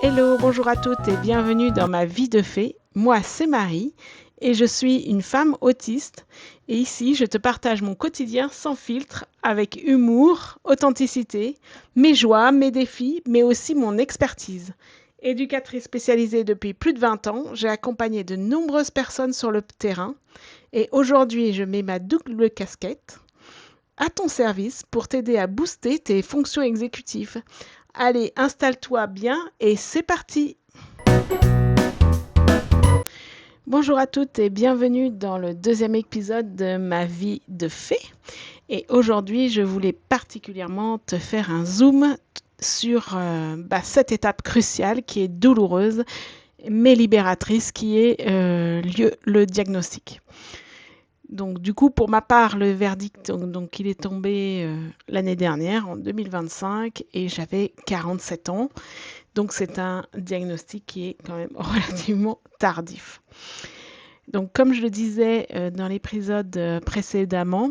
Hello, bonjour à toutes et bienvenue dans ma vie de fée. Moi, c'est Marie et je suis une femme autiste. Et ici, je te partage mon quotidien sans filtre, avec humour, authenticité, mes joies, mes défis, mais aussi mon expertise. Éducatrice spécialisée depuis plus de 20 ans, j'ai accompagné de nombreuses personnes sur le terrain et aujourd'hui, je mets ma double casquette à ton service pour t'aider à booster tes fonctions exécutives. Allez, installe-toi bien et c'est parti. Bonjour à toutes et bienvenue dans le deuxième épisode de ma vie de fée. Et aujourd'hui, je voulais particulièrement te faire un zoom sur cette étape cruciale qui est douloureuse mais libératrice, qui est le diagnostic. Donc du coup, pour ma part, le verdict, il est tombé l'année dernière, en 2025, et j'avais 47 ans. Donc c'est un diagnostic qui est quand même relativement tardif. Donc comme je le disais dans l'épisode précédemment,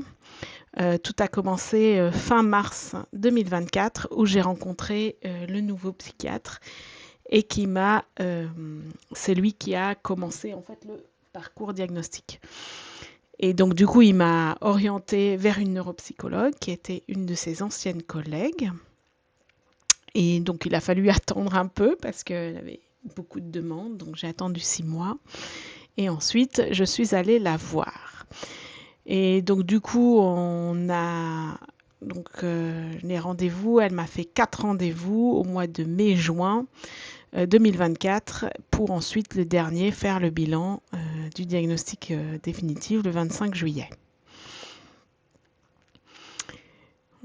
tout a commencé fin mars 2024 où j'ai rencontré le nouveau psychiatre et c'est lui qui a commencé en fait le parcours diagnostique. Et donc du coup il m'a orientée vers une neuropsychologue qui était une de ses anciennes collègues. Et donc il a fallu attendre un peu parce qu'elle avait beaucoup de demandes, donc j'ai attendu 6 mois. Et ensuite, je suis allée la voir. Et donc du coup, les rendez-vous, elle m'a fait 4 rendez-vous au mois de mai-juin 2024 pour ensuite le dernier faire le bilan du diagnostic définitif le 25 juillet.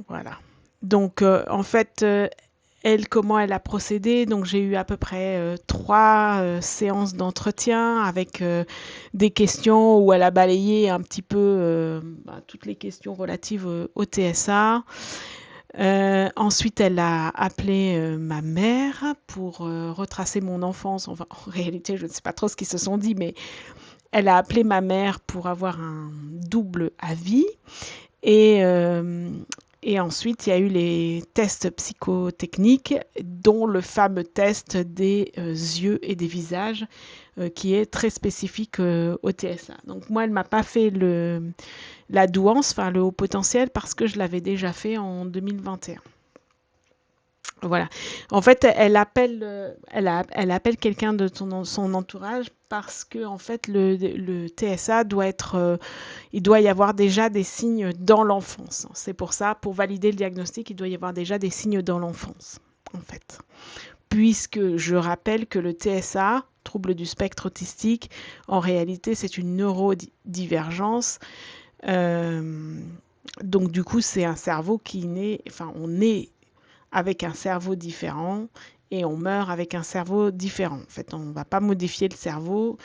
Voilà. Donc en fait, elle, comment elle a procédé. Donc j'ai eu à peu près 3 séances d'entretien avec des questions où elle a balayé un petit peu toutes les questions relatives au TSA. Ensuite, elle a appelé ma mère pour retracer mon enfance. Enfin, en réalité, je ne sais pas trop ce qu'ils se sont dit, mais elle a appelé ma mère pour avoir un double avis. Et, euh, et ensuite, il y a eu les tests psychotechniques, dont le fameux test des yeux et des visages, qui est très spécifique au TSA. Donc moi, elle ne m'a pas fait la douance, enfin le haut potentiel, parce que je l'avais déjà fait en 2021. Voilà. En fait, elle appelle quelqu'un de son entourage parce que en fait le TSA il doit y avoir déjà des signes dans l'enfance. C'est pour ça, pour valider le diagnostic, il doit y avoir déjà des signes dans l'enfance, en fait. Puisque je rappelle que le TSA, trouble du spectre autistique, en réalité, c'est une neurodivergence. Euh, donc du coup, c'est un cerveau on est avec un cerveau différent et on meurt avec un cerveau différent. En fait, on ne va pas modifier le cerveau,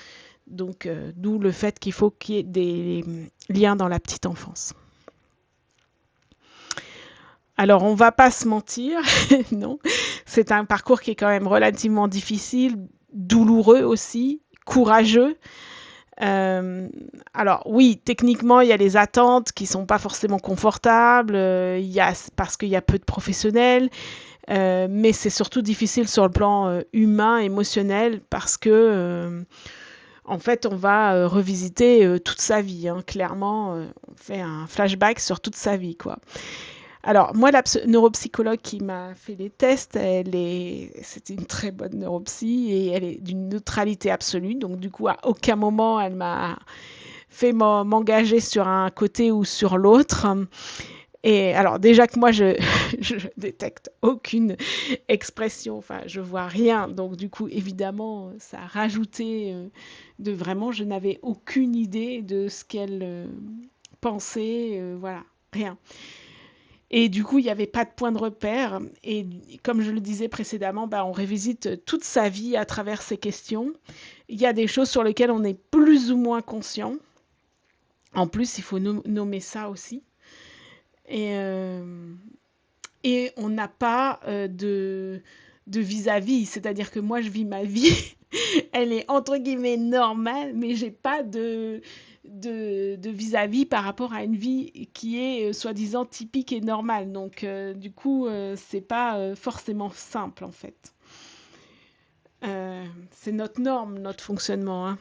donc d'où le fait qu'il faut qu'il y ait des liens dans la petite enfance. Alors, on ne va pas se mentir, non, c'est un parcours qui est quand même relativement difficile, douloureux aussi, courageux. Euh, alors oui, techniquement, il y a les attentes qui sont pas forcément confortables, parce qu'il y a peu de professionnels, mais c'est surtout difficile sur le plan humain, émotionnel, parce que en fait, on va revisiter toute sa vie. Hein. Clairement, on fait un flashback sur toute sa vie, quoi. Alors, moi, la neuropsychologue qui m'a fait les tests, c'était une très bonne neuropsy et elle est d'une neutralité absolue. Donc, du coup, à aucun moment, elle m'a fait m'engager sur un côté ou sur l'autre. Et alors déjà que moi je détecte aucune expression, enfin je vois rien, donc du coup évidemment ça a rajouté de vraiment je n'avais aucune idée de ce qu'elle pensait, voilà, rien. Et du coup il n'y avait pas de point de repère et comme je le disais précédemment, on révisite toute sa vie à travers ces questions. Il y a des choses sur lesquelles on est plus ou moins conscient. En plus il faut nommer ça aussi. Et, euh, et on n'a pas de vis-à-vis. C'est-à-dire que moi, je vis ma vie, elle est entre guillemets normale, mais j'ai pas de vis-à-vis par rapport à une vie qui est soi-disant typique et normale. Donc, du coup, c'est pas forcément simple en fait. C'est notre norme, notre fonctionnement, hein.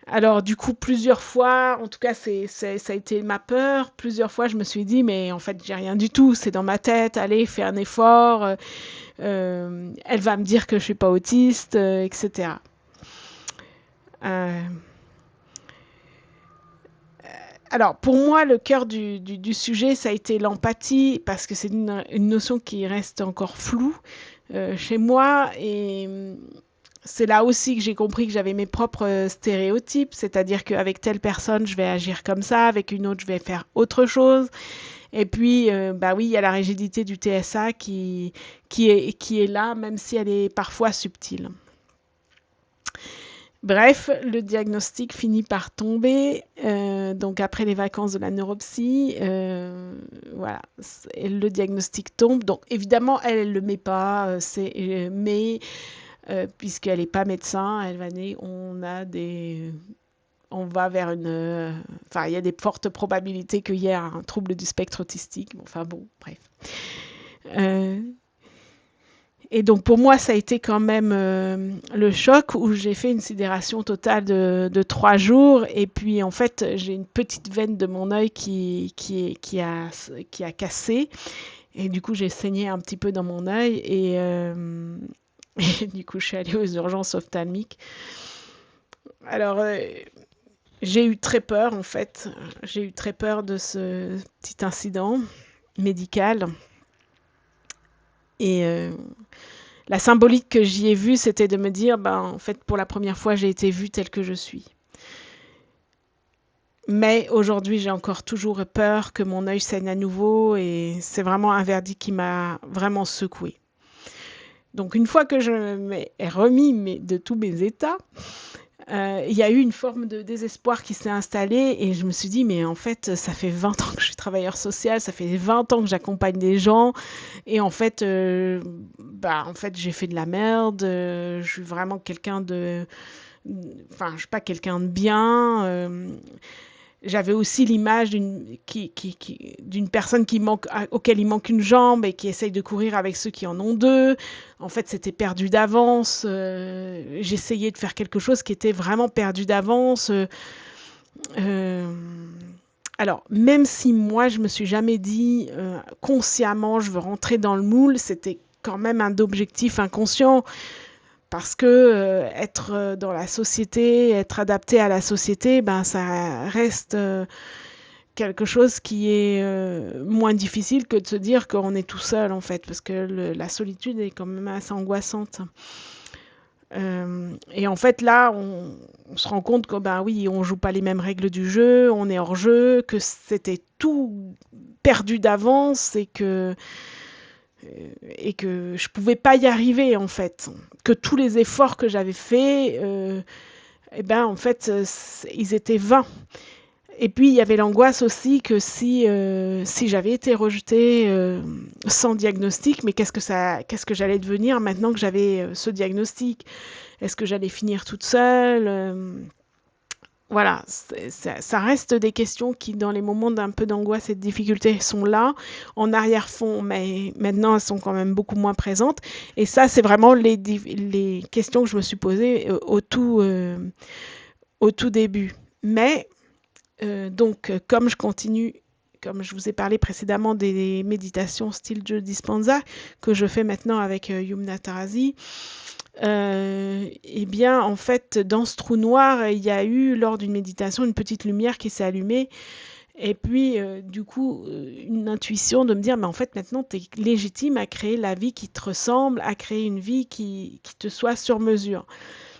Alors du coup, plusieurs fois, en tout cas, ça a été ma peur. Plusieurs fois, je me suis dit, mais en fait, j'ai rien du tout. C'est dans ma tête. Allez, fais un effort. Elle va me dire que je suis pas autiste, etc. Euh, alors pour moi, le cœur du sujet, ça a été l'empathie, parce que c'est une notion qui reste encore floue chez moi. Et c'est là aussi que j'ai compris que j'avais mes propres stéréotypes, c'est-à-dire qu'avec telle personne, je vais agir comme ça, avec une autre, je vais faire autre chose. Et puis, bah oui, il y a la rigidité du TSA qui est là, même si elle est parfois subtile. Bref, le diagnostic finit par tomber. Donc après les vacances de la neuropsy, voilà, le diagnostic tombe. Donc évidemment, elle ne le met pas, mais puisqu'elle n'est pas médecin, elle va dire on va vers enfin, il y a des fortes probabilités qu'il y ait un trouble du spectre autistique. Enfin bon, bref. Euh, et donc pour moi, ça a été quand même le choc où j'ai fait une sidération totale de 3 jours. Et puis en fait, j'ai une petite veine de mon œil qui a cassé. Et du coup, j'ai saigné un petit peu dans mon œil. Et du coup, je suis allée aux urgences ophtalmiques. Alors, j'ai eu très peur en fait. J'ai eu très peur de ce petit incident médical. Et la symbolique que j'y ai vue, c'était de me dire, ben, en fait, pour la première fois, j'ai été vue telle que je suis. Mais aujourd'hui, j'ai encore toujours peur que mon œil saigne à nouveau et c'est vraiment un verdict qui m'a vraiment secouée. Donc, une fois que je m'ai remis de tous mes états, il y a eu une forme de désespoir qui s'est installée et je me suis dit, mais en fait, ça fait 20 ans que je suis travailleur social, ça fait 20 ans que j'accompagne des gens et en fait, j'ai fait de la merde, je suis vraiment quelqu'un de... Enfin, je suis pas quelqu'un de bien. J'avais aussi l'image d'une personne auquel il manque une jambe et qui essaye de courir avec ceux qui en ont deux. En fait, c'était perdu d'avance. J'essayais de faire quelque chose qui était vraiment perdu d'avance. Euh, alors, même si moi, je me suis jamais dit consciemment, je veux rentrer dans le moule, c'était quand même un objectif inconscient parce que être dans la société, être adapté à la société, ben ça reste quelque chose qui est moins difficile que de se dire qu'on est tout seul en fait, parce que la solitude est quand même assez angoissante. Et en fait là, on se rend compte que ben oui, on joue pas les mêmes règles du jeu, on est hors jeu, que c'était tout perdu d'avance et que je pouvais pas y arriver en fait, que tous les efforts que j'avais faits, eh ben en fait, ils étaient vains. Et puis il y avait l'angoisse aussi que si j'avais été rejetée sans diagnostic, mais qu'est-ce que j'allais devenir maintenant que j'avais ce diagnostic? Est-ce que j'allais finir toute seule? Voilà, ça reste des questions qui, dans les moments d'un peu d'angoisse et de difficulté, sont là, en arrière-fond, mais maintenant elles sont quand même beaucoup moins présentes. Et ça, c'est vraiment les questions que je me suis posées au tout début. Mais donc, comme je continue, comme je vous ai parlé précédemment des méditations style Joe Dispenza que je fais maintenant avec Yumna Tarazi, eh bien, en fait, dans ce trou noir, il y a eu, lors d'une méditation, une petite lumière qui s'est allumée. Et puis, du coup, une intuition de me dire, mais en fait, maintenant, tu es légitime à créer la vie qui te ressemble, à créer une vie qui te soit sur mesure.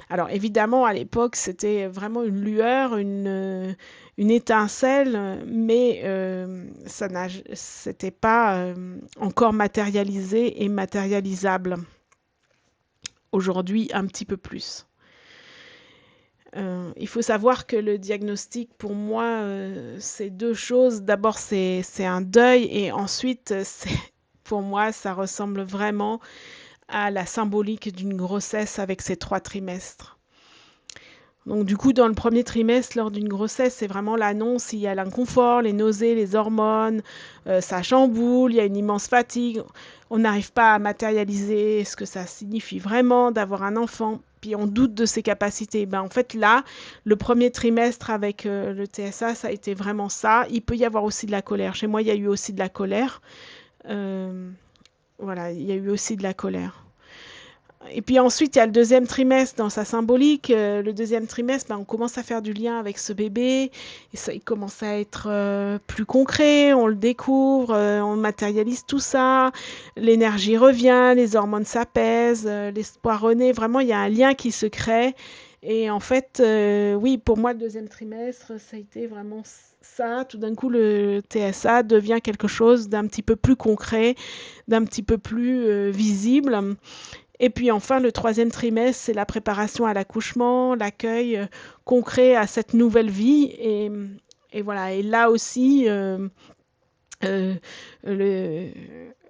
Alors évidemment, à l'époque, c'était vraiment une lueur, une étincelle, mais c'était pas encore matérialisé et matérialisable. Aujourd'hui, un petit peu plus. Il faut savoir que le diagnostic, pour moi, c'est deux choses. D'abord, c'est un deuil et ensuite, pour moi, ça ressemble vraiment à la symbolique d'une grossesse avec ses 3 trimestres. Donc du coup, dans le premier trimestre, lors d'une grossesse, c'est vraiment l'annonce, il y a l'inconfort, les nausées, les hormones, ça chamboule, il y a une immense fatigue. On n'arrive pas à matérialiser ce que ça signifie vraiment d'avoir un enfant. Puis on doute de ses capacités. Ben, en fait, là, le premier trimestre avec le TSA, ça a été vraiment ça. Il peut y avoir aussi de la colère. Chez moi, il y a eu aussi de la colère. Euh, voilà, il y a eu aussi de la colère. Et puis ensuite, il y a le deuxième trimestre dans sa symbolique. Le deuxième trimestre, ben, on commence à faire du lien avec ce bébé. Et ça, il commence à être plus concret. On le découvre, on matérialise tout ça. L'énergie revient, les hormones s'apaisent, l'espoir renaît. Vraiment, il y a un lien qui se crée. Et en fait, oui, pour moi, le deuxième trimestre, ça a été vraiment ça. Tout d'un coup, le TSA devient quelque chose d'un petit peu plus concret, d'un petit peu plus visible. Et puis enfin, le troisième trimestre, c'est la préparation à l'accouchement, l'accueil concret à cette nouvelle vie. Et voilà, et là aussi, euh, le,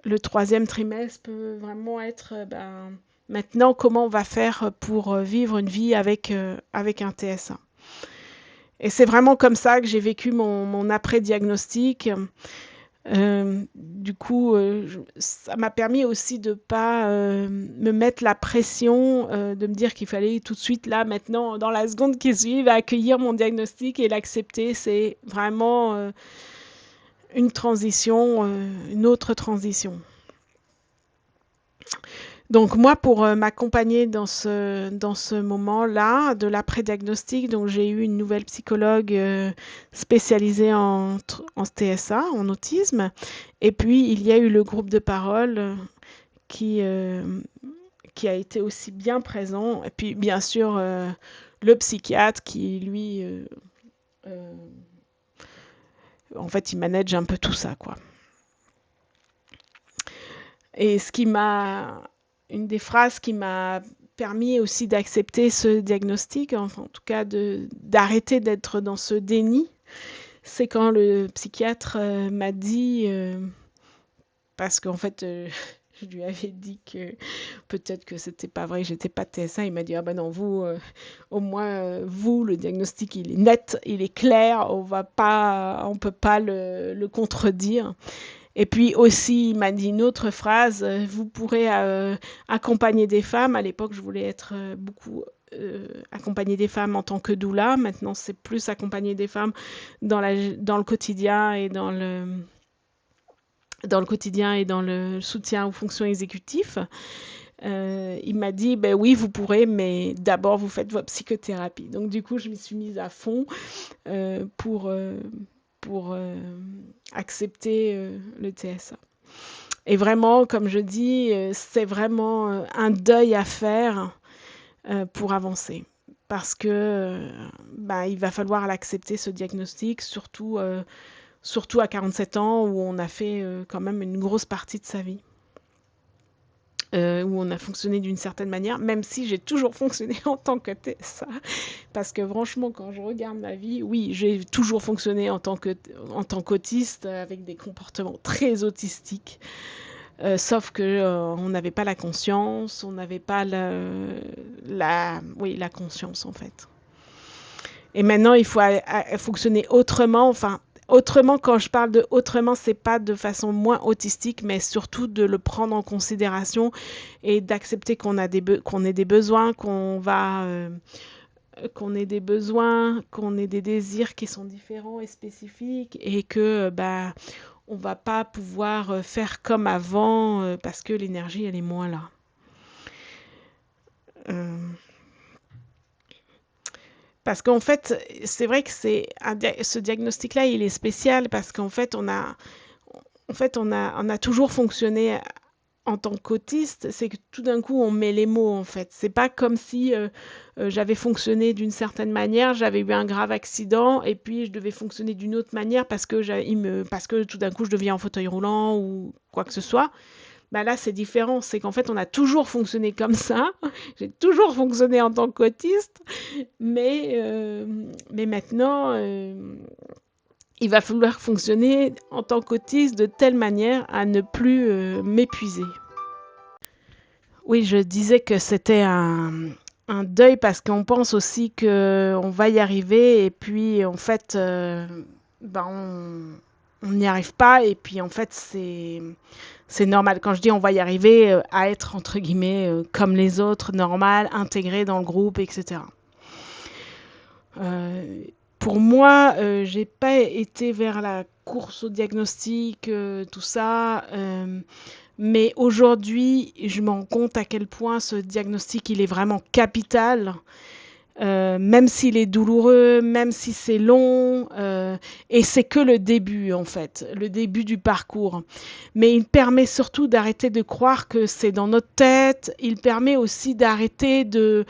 le troisième trimestre peut vraiment être ben, maintenant comment on va faire pour vivre une vie avec un TSA. Et c'est vraiment comme ça que j'ai vécu mon après-diagnostic. Du coup, ça m'a permis aussi de pas me mettre la pression, de me dire qu'il fallait tout de suite, là, maintenant, dans la seconde qui suit, accueillir mon diagnostic et l'accepter. C'est vraiment une transition, une autre transition. Donc moi, pour m'accompagner dans ce moment-là de l'après-diagnostic, donc j'ai eu une nouvelle psychologue spécialisée en TSA, en autisme. Et puis, il y a eu le groupe de parole qui, euh, qui a été aussi bien présent. Et puis, bien sûr, le psychiatre qui, lui, euh, en fait, il manage un peu tout ça, quoi. Et une des phrases qui m'a permis aussi d'accepter ce diagnostic, enfin, en tout cas d'arrêter d'être dans ce déni, c'est quand le psychiatre m'a dit, parce qu'en fait, je lui avais dit que peut-être que c'était pas vrai, que j'étais pas TSA. Il m'a dit ah ben non, vous, au moins vous, le diagnostic il est net, il est clair, on peut pas le contredire. Et puis aussi, il m'a dit une autre phrase, vous pourrez accompagner des femmes. À l'époque, je voulais être beaucoup accompagner des femmes en tant que doula. Maintenant, c'est plus accompagner des femmes dans le quotidien et dans le quotidien et dans le soutien aux fonctions exécutives. Il m'a dit, ben oui, vous pourrez, mais d'abord, vous faites votre psychothérapie. Donc, du coup, je m'y suis mise à fond euh, pour, euh, pour accepter le TSA. Et vraiment, comme je dis, c'est vraiment un deuil à faire pour avancer. Parce que bah, il va falloir l'accepter, ce diagnostic, surtout à 47 ans, où on a fait quand même une grosse partie de sa vie. Où on a fonctionné d'une certaine manière, même si j'ai toujours fonctionné en tant que TSA. Parce que franchement, quand je regarde ma vie, oui, j'ai toujours fonctionné en tant qu'autiste, avec des comportements très autistiques. Sauf que on n'avait pas la conscience, on n'avait pas oui, la conscience en fait. Et maintenant, il faut fonctionner autrement. Enfin, autrement, quand je parle de autrement, c'est pas de façon moins autistique, mais surtout de le prendre en considération et d'accepter qu'on ait des besoins, qu'on ait des besoins, qu'on ait des désirs qui sont différents et spécifiques, et que bah on va pas pouvoir faire comme avant parce que l'énergie elle est moins là. Euh, Parce qu'en fait, c'est vrai que ce diagnostic-là, il est spécial parce qu'en fait, on a toujours fonctionné en tant qu'autiste. C'est que tout d'un coup, on met les mots, en fait. C'est pas comme si j'avais fonctionné d'une certaine manière, j'avais eu un grave accident et puis je devais fonctionner d'une autre manière parce que tout d'un coup, je deviens en fauteuil roulant ou quoi que ce soit. Bah là, c'est différent. C'est qu'en fait, on a toujours fonctionné comme ça. J'ai toujours fonctionné en tant qu'autiste. Mais maintenant, il va falloir fonctionner en tant qu'autiste de telle manière à ne plus m'épuiser. Oui, je disais que c'était un deuil parce qu'on pense aussi que on va y arriver et puis en fait, ben on n'y arrive pas et puis en fait c'est normal. Quand je dis on va y arriver, à être entre guillemets comme les autres, normal, intégré dans le groupe, etc. Euh, pour moi, j'ai pas été vers la course au diagnostic, tout ça. Mais aujourd'hui, je me rends compte à quel point ce diagnostic, il est vraiment capital, même s'il est douloureux, même si c'est long, et c'est que le début en fait, le début du parcours. Mais il permet surtout d'arrêter de croire que c'est dans notre tête, il permet aussi d'arrêter de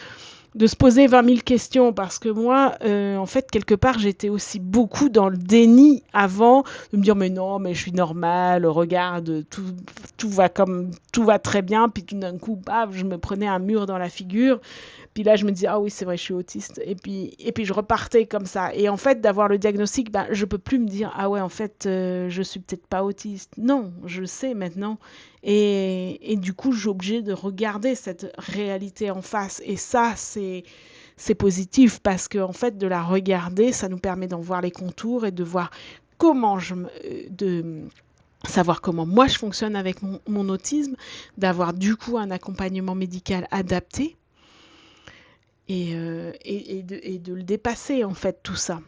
se poser 20 000 questions parce que moi, en fait, quelque part, j'étais aussi beaucoup dans le déni avant de me dire mais non, mais je suis normale, regarde, tout va comme tout va très bien, puis tout d'un coup, baf, je me prenais un mur dans la figure, puis là je me disais ah oui c'est vrai je suis autiste et puis je repartais comme ça et en fait d'avoir le diagnostic ben je peux plus me dire ah ouais en fait je suis peut-être pas autiste non je sais maintenant et du coup j'ai obligé de regarder cette réalité en face et ça c'est positif parce que en fait de la regarder ça nous permet d'en voir les contours et de voir comment de savoir comment moi je fonctionne avec mon autisme d'avoir du coup un accompagnement médical adapté et de le dépasser en fait tout ça.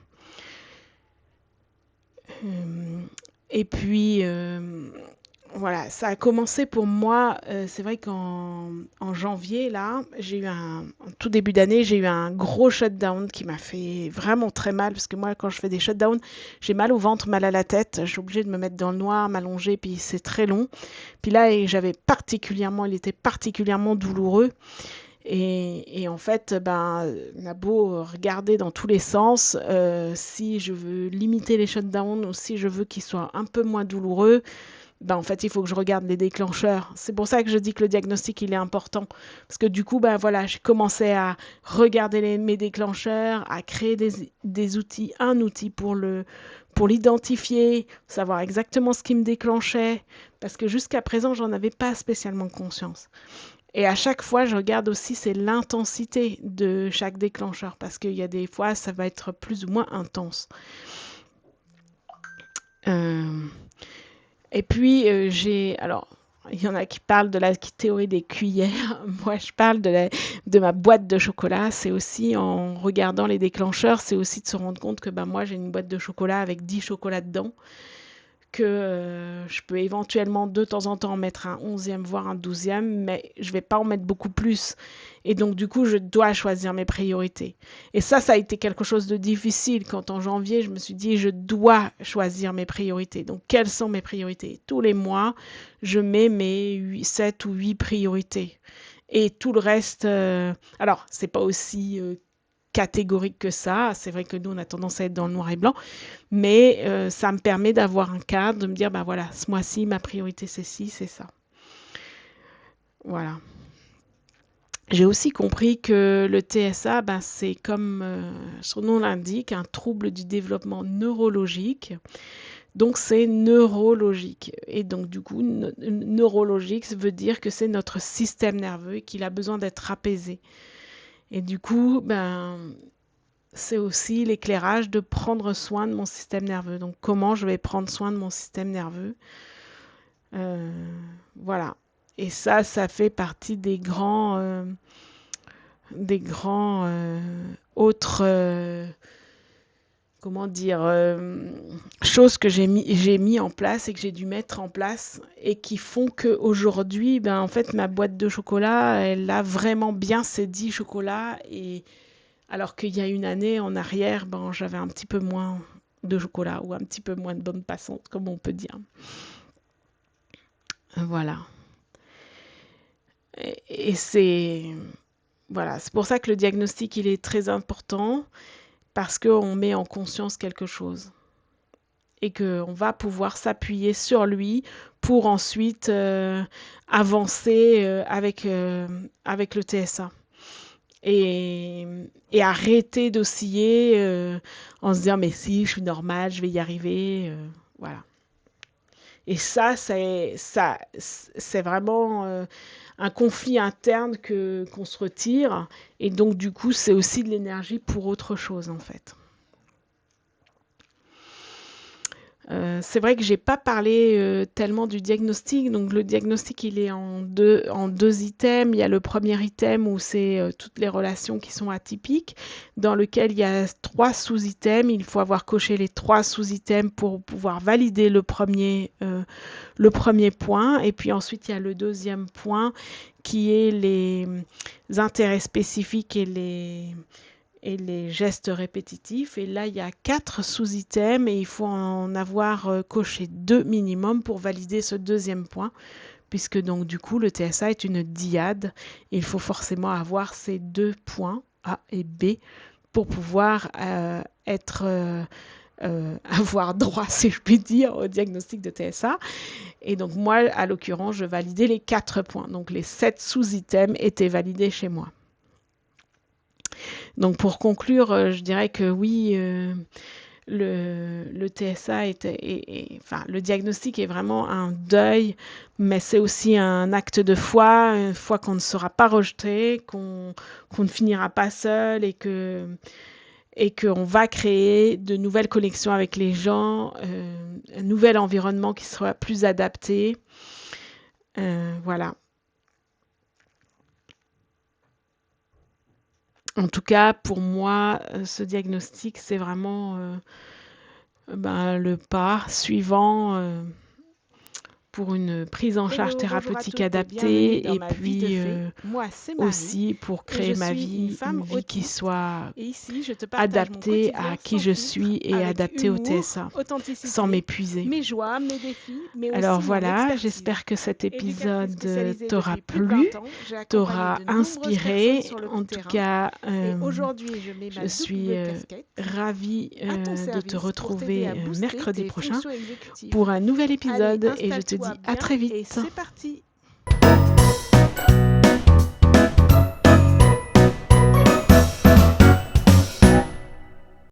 Euh, et puis voilà, ça a commencé pour moi. C'est vrai qu'en janvier là, j'ai eu en tout début d'année, j'ai eu un gros shutdown qui m'a fait vraiment très mal parce que moi quand je fais des shutdowns, j'ai mal au ventre, mal à la tête. Je suis obligée de me mettre dans le noir, m'allonger, puis c'est très long. Puis là, il était particulièrement douloureux. Et en fait, ben, on a beau regarder dans tous les sens, si je veux limiter les shutdowns ou si je veux qu'ils soient un peu moins douloureux, ben, en fait, il faut que je regarde les déclencheurs. C'est pour ça que je dis que le diagnostic, il est important. Parce que du coup, ben, voilà, j'ai commencé à regarder mes déclencheurs, à créer des outils, un outil pour l'identifier, savoir exactement ce qui me déclenchait. Parce que jusqu'à présent, j'en avais pas spécialement conscience. Et à chaque fois, je regarde aussi c'est l'intensité de chaque déclencheur parce qu'il y a des fois, ça va être plus ou moins intense. Euh, et puis, alors, il y en a qui parlent de la théorie des cuillères. Moi, je parle de ma boîte de chocolat. C'est aussi en regardant les déclencheurs, c'est aussi de se rendre compte que ben, moi, j'ai une boîte de chocolat avec 10 chocolats dedans. Que je peux éventuellement de temps en temps en mettre un 11e, voire un 12e, mais je ne vais pas en mettre beaucoup plus. Et donc, du coup, je dois choisir mes priorités. Et ça a été quelque chose de difficile quand en janvier, je me suis dit, je dois choisir mes priorités. Donc, quelles sont mes priorités? Tous les mois, je mets mes 7 ou 8 priorités. Et tout le reste, alors, c'est pas aussi catégorique que ça. C'est vrai que nous, on a tendance à être dans le noir et blanc, mais ça me permet d'avoir un cadre, de me dire, ben voilà, ce mois-ci, ma priorité, c'est ci, c'est ça. Voilà. J'ai aussi compris que le TSA, ben, c'est comme son nom l'indique, un trouble du développement neurologique. Donc c'est neurologique. Et donc du coup, neurologique, ça veut dire que c'est notre système nerveux et qu'il a besoin d'être apaisé. Et du coup, ben, c'est aussi l'éclairage de prendre soin de mon système nerveux. Donc comment je vais prendre soin de mon système nerveux. Euh, voilà. Et ça fait partie des grands autres, comment dire, choses que j'ai mis en place et que j'ai dû mettre en place et qui font qu'aujourd'hui, ben, en fait, ma boîte de chocolat, elle a vraiment bien ses 10 chocolats et alors qu'il y a une année en arrière, ben, j'avais un petit peu moins de chocolat ou un petit peu moins de bonne passante, comme on peut dire. Voilà. Et c'est pour ça que le diagnostic il est très important parce qu'on met en conscience quelque chose et qu'on va pouvoir s'appuyer sur lui pour ensuite avancer avec le TSA et, et arrêter d'osciller en se disant mais si je suis normale, je vais y arriver. Voilà. Et ça, c'est vraiment un conflit interne qu'on se retire. Et donc, du coup, c'est aussi de l'énergie pour autre chose, en fait. C'est vrai que j'ai pas parlé tellement du diagnostic. Donc le diagnostic, il est en deux items. Il y a le premier item où c'est toutes les relations qui sont atypiques, dans lequel il y a 3 sous-items. Il faut avoir coché les 3 sous-items pour pouvoir valider le premier point. Et puis ensuite, il y a le deuxième point qui est les intérêts spécifiques et les gestes répétitifs. Et là, il y a 4 sous-items et il faut en avoir coché 2 minimum pour valider ce deuxième point, puisque donc du coup, le TSA est une dyade. Et il faut forcément avoir ces 2 points, A et B, pour pouvoir avoir droit, si je puis dire, au diagnostic de TSA. Et donc moi, à l'occurrence, je validais les 4 points. Donc les 7 sous-items étaient validés chez moi. Donc pour conclure, je dirais que oui, le TSA enfin, le diagnostic est vraiment un deuil, mais c'est aussi un acte de foi, une foi qu'on ne sera pas rejeté, qu'on ne finira pas seul et qu'on va créer de nouvelles connexions avec les gens, un nouvel environnement qui sera plus adapté. Voilà. En tout cas, pour moi, ce diagnostic, c'est vraiment le pas suivant pour une prise en charge thérapeutique adaptée et puis aussi pour créer ma vie, une vie qui soit adaptée à qui je suis et adaptée au TSA, sans m'épuiser. Alors voilà, j'espère que cet épisode t'aura plu, t'aura inspiré. En tout cas, je suis ravie de te retrouver mercredi prochain pour un nouvel épisode et je te dis à très vite.